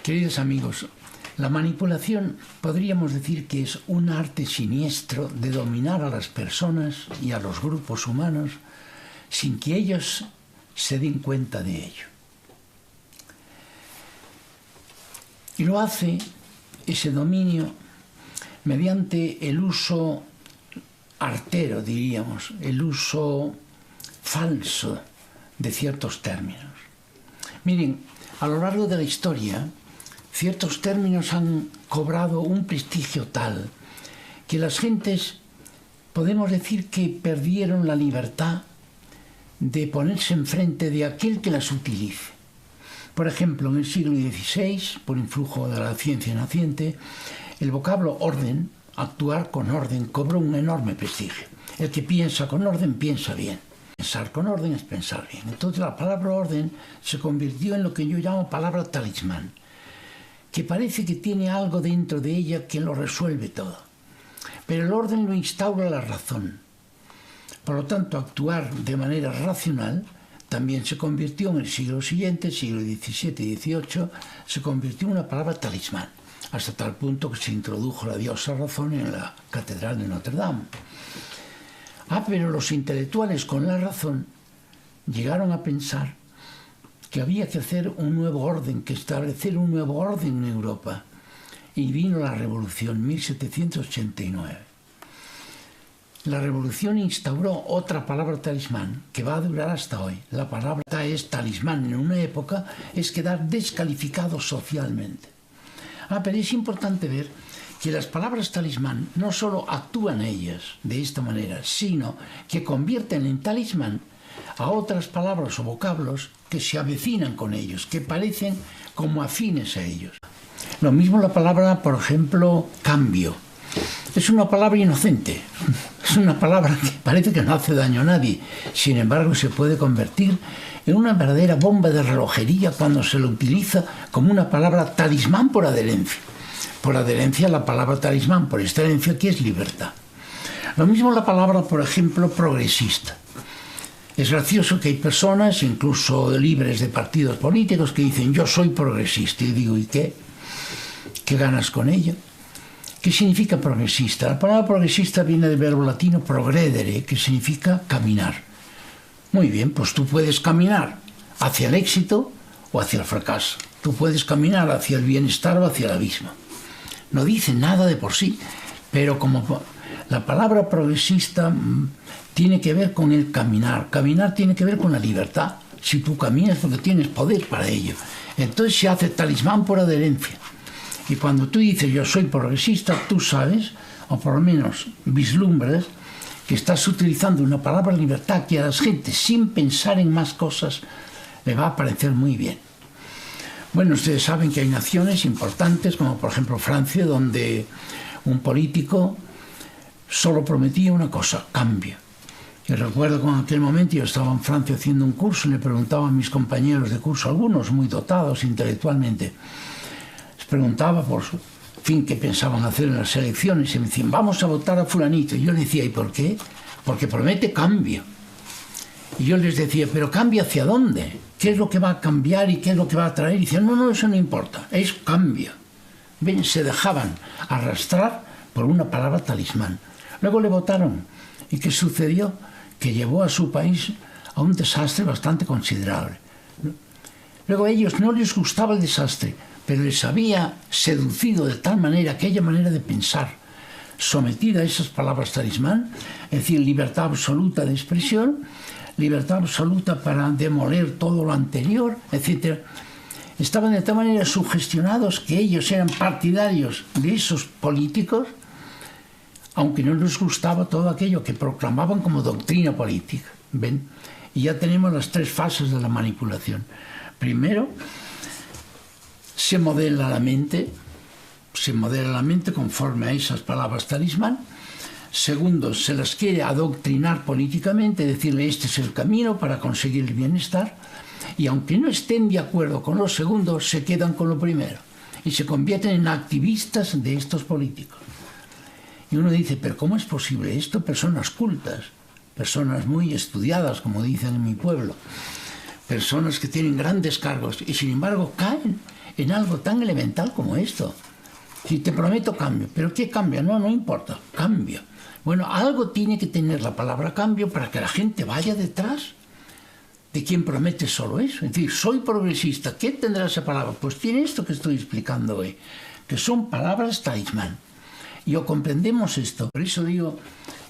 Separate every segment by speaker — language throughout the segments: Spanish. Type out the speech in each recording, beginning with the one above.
Speaker 1: Queridos amigos, la manipulación podríamos decir que es un arte siniestro de dominar a las personas y a los grupos humanos sin que ellos se den cuenta de ello. Y lo hace ese dominio mediante el uso artero, diríamos, el uso falso de ciertos términos. Miren, a lo largo de la historia, ciertos términos han cobrado un prestigio tal que las gentes, podemos decir que perdieron la libertad de ponerse enfrente de aquel que las utilice. Por ejemplo, en el siglo XVI, por influjo de la ciencia naciente, el vocablo orden, actuar con orden, cobró un enorme prestigio. El que piensa con orden, piensa bien. Pensar con orden es pensar bien. Entonces la palabra orden se convirtió en lo que yo llamo palabra talismán, que parece que tiene algo dentro de ella que lo resuelve todo. Pero el orden lo instaura la razón. Por lo tanto, actuar de manera racional también se convirtió en el siglo siguiente, siglo XVII y XVIII, se convirtió en una palabra talismán, hasta tal punto que se introdujo la diosa razón en la catedral de Notre Dame. Pero los intelectuales con la razón llegaron a pensar que había que hacer un nuevo orden, que establecer un nuevo orden en Europa. Y vino la Revolución, 1789. La Revolución instauró otra palabra talismán que va a durar hasta hoy. La palabra es talismán en una época, es quedar descalificado socialmente. Pero es importante ver que las palabras talismán no solo actúan ellas de esta manera, sino que convierten en talismán a otras palabras o vocablos que se avecinan con ellos, que parecen como afines a ellos. Lo mismo la palabra, por ejemplo, cambio. Es una palabra inocente, es una palabra que parece que no hace daño a nadie. Sin embargo, se puede convertir en una verdadera bomba de relojería cuando se lo utiliza como una palabra talismán por adherencia. Por adherencia a la palabra talismán, por excelencia, que es libertad. Lo mismo la palabra, por ejemplo, progresista. Es gracioso que hay personas, incluso libres de partidos políticos, que dicen yo soy progresista. Y digo, ¿y qué? ¿Qué ganas con ello? ¿Qué significa progresista? La palabra progresista viene del verbo latino progredere, que significa caminar. Muy bien, pues tú puedes caminar hacia el éxito o hacia el fracaso. Tú puedes caminar hacia el bienestar o hacia el abismo. No dice nada de por sí, pero como la palabra progresista tiene que ver con el caminar. Caminar tiene que ver con la libertad. Si tú caminas porque tienes poder para ello. Entonces se hace talismán por adherencia. Y cuando tú dices yo soy progresista, tú sabes, o por lo menos vislumbras, que estás utilizando una palabra libertad que a las gentes, sin pensar en más cosas, le va a parecer muy bien. Bueno, ustedes saben que hay naciones importantes, como por ejemplo Francia, donde un político solo prometía una cosa, cambio. Y recuerdo que en aquel momento yo estaba en Francia haciendo un curso y le preguntaba a mis compañeros de curso, algunos muy dotados intelectualmente, les preguntaba por su fin qué pensaban hacer en las elecciones y me decían, vamos a votar a fulanito. Y yo les decía, ¿y por qué? Porque promete cambio. Y yo les decía, ¿pero cambio hacia dónde? ¿Qué es lo que va a cambiar y qué es lo que va a traer? Y decían, no, eso no importa, es cambio. Ven, se dejaban arrastrar por una palabra talismán. Luego le votaron. ¿Y qué sucedió? Que llevó a su país a un desastre bastante considerable. Luego a ellos no les gustaba el desastre, pero les había seducido de tal manera, aquella manera de pensar, sometida a esas palabras talismán, es decir, libertad absoluta de expresión, libertad absoluta para demoler todo lo anterior, etc. Estaban de tal manera sugestionados que ellos eran partidarios de esos políticos, aunque no les gustaba todo aquello que proclamaban como doctrina política. ¿Ven? Y ya tenemos las tres fases de la manipulación. Primero, se modela la mente conforme a esas palabras talismán. Segundo, se las quiere adoctrinar políticamente, decirle este es el camino para conseguir el bienestar. Y aunque no estén de acuerdo con lo segundo, se quedan con lo primero y se convierten en activistas de estos políticos. Y uno dice, ¿pero cómo es posible esto? Personas cultas, personas muy estudiadas, como dicen en mi pueblo, personas que tienen grandes cargos y sin embargo caen en algo tan elemental como esto. Si te prometo cambio, ¿pero qué cambia? No, no importa, cambio. Bueno, algo tiene que tener la palabra cambio para que la gente vaya detrás de quien promete solo eso. Es decir, soy progresista, ¿qué tendrá esa palabra? Pues tiene esto que estoy explicando hoy, que son palabras talismán. Y o comprendemos esto, por eso digo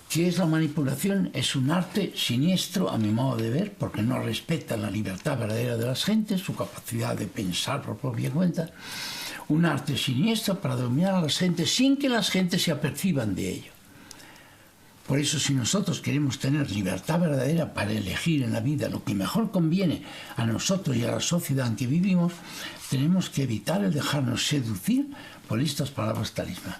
Speaker 1: que la manipulación es un arte siniestro a mi modo de ver, porque no respeta la libertad verdadera de las gentes, su capacidad de pensar por propia cuenta, un arte siniestro para dominar a las gentes sin que las gentes se aperciban de ello. Por eso, si nosotros queremos tener libertad verdadera para elegir en la vida lo que mejor conviene a nosotros y a la sociedad en que vivimos, tenemos que evitar el dejarnos seducir por estas palabras talismán.